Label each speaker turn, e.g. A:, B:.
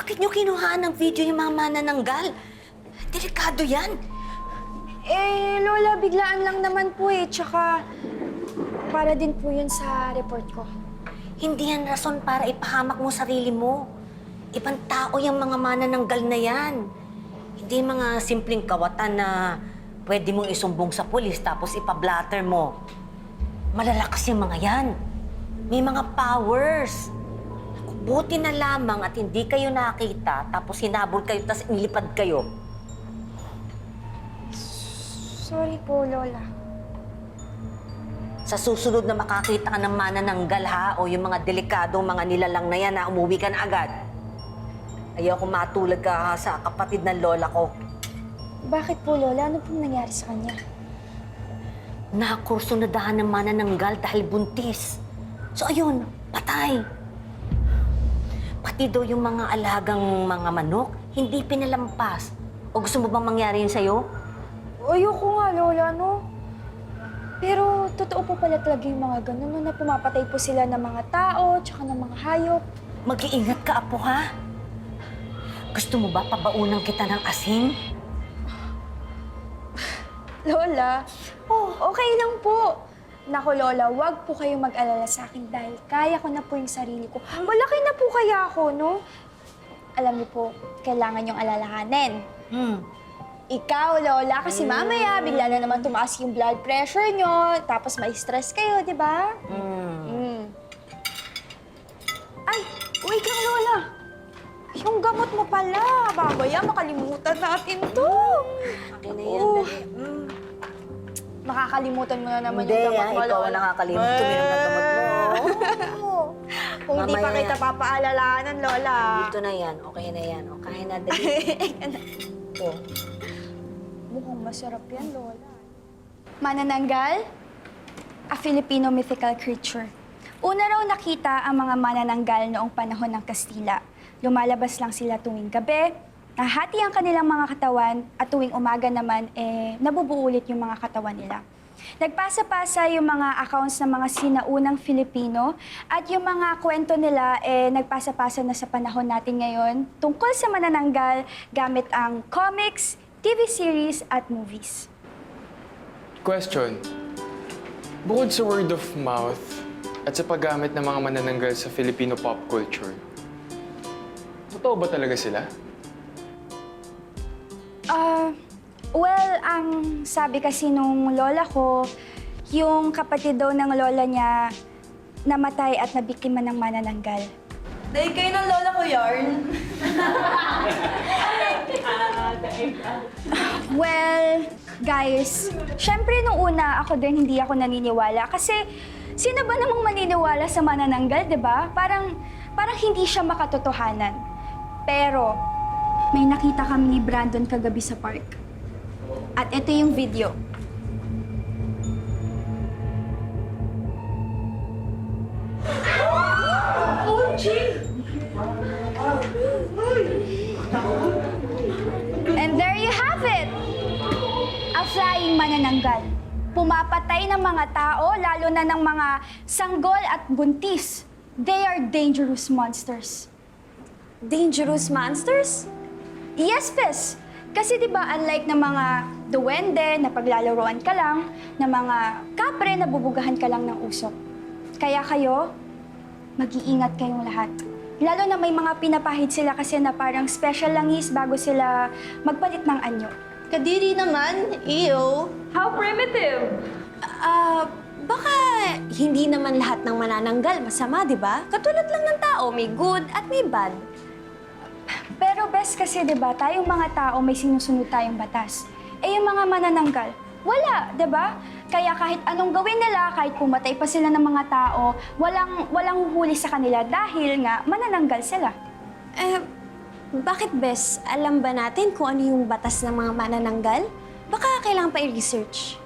A: Bakit niyo kinuhaan ng video yung mga manananggal? Delikado yan.
B: Lola, biglaan lang naman po eh. Tsaka, para din po yun sa report ko.
A: Hindi yan rason para ipahamak mo sarili mo. Ibang tao yung mga manananggal na yan. Hindi mga simpleng kawatan na pwede mong isumbong sa pulis tapos ipablatter mo. Malalakas yung mga yan. May mga powers. Buti na lamang at hindi kayo nakita tapos hinabol kayo tapos inilipad kayo.
B: Sorry po, Lola.
A: Sa susunod na makakita ka ng manananggal ha o yung mga delikadong mga nilalang na yan na umuwi ka na agad. Ayaw ko matulad ka ha, sa kapatid ng lola ko.
B: Bakit po, Lola? Ano pong nangyari sa kanya?
A: Nakakurso na dahan ng manananggal dahil buntis. So ayun, patay. Pati daw yung mga alagang mga manok, hindi pinalampas. O gusto mo bang mangyari yun sa'yo?
B: Ayoko nga, Lola, no? Pero totoo po pala talaga yung mga ganun, no? Na pumapatay po sila ng mga tao, tsaka ng mga hayop.
A: Mag-iingat ka, apo, ha? Gusto mo ba pabaunan kita ng asin?
B: Lola, okay lang po. Naku, Lola, wag po kayong mag-alala sa akin dahil kaya ko na po yung sarili ko. Malaki na po kaya ako, no? Alam niyo po, kailangan yung alalahanin. Ikaw, Lola, kasi mamaya bigla na naman tumaas yung blood pressure nyo, tapos may stress kayo, di ba? Ay, wait lang, Lola. Yung gamot mo pala. Babaya, makalimutan natin to.
A: Okay na yan, dali.
B: Makakalimutan mo na naman
A: Hindi,
B: yung gamot mo,
A: ikaw ang nakakalimutan. Tuminom ng gamot mo.
B: Kung hindi pa
A: Mamaya
B: kita
A: yan.
B: papaalalahanan, Lola.
A: Dito na yan. Okay na yan. Okay na, dali. Oh.
B: Mukhang masarap yan, Lola. Manananggal? A Filipino mythical creature. Una raw nakita ang mga manananggal noong panahon ng Kastila. Lumalabas lang sila tuwing gabi, nahati ang kanilang mga katawan, at tuwing umaga naman, nabubuo ulit yung mga katawan nila. Nagpasa-pasa yung mga accounts ng mga sinaunang Filipino at yung mga kwento nila nagpasa-pasa na sa panahon natin ngayon tungkol sa manananggal gamit ang comics, TV series at movies.
C: Question. Bukod sa word of mouth at sa paggamit ng mga manananggal sa Filipino pop culture, totoo ba talaga sila?
B: Well, ang sabi kasi nung lola ko, yung kapatid daw ng lola niya namatay at nabiktima ng manananggal.
D: Dahil kayo ng lola ko, Yarn.
B: Well, guys, syempre nung una ako din hindi ako naniniwala kasi sino ba namang maniniwala sa manananggal, 'di ba? Parang hindi siya makatotohanan. Pero may nakita kami ni Brandon kagabi sa park. At ito yung video. And there you have it! A flying manananggal. Pumapatay ng mga tao, lalo na ng mga sanggol at buntis. They are dangerous monsters.
D: Dangerous monsters?
B: Yes, Pes. Kasi di ba unlike ng mga duwende na paglalaroan ka lang, na mga kapre na bubugahan ka lang ng usok. Kaya kayo, mag-iingat kayong lahat. Lalo na may mga pinapahid sila kasi na parang special langis bago sila magpalit ng anyo.
D: Kadiri naman, iyo.
B: How primitive!
D: Baka hindi naman lahat ng manananggal masama, di ba? Katulad lang ng tao, may good at may bad.
B: Pero best kasi, di ba, tayong mga tao may sinusunod tayong batas. Yung mga manananggal, wala, di ba? Kaya kahit anong gawin nila, kahit pumatay pa sila ng mga tao, walang huhuli sa kanila dahil nga manananggal sila.
D: Bakit, Bes? Alam ba natin kung ano yung batas ng mga manananggal? Baka kailangan pa i-research.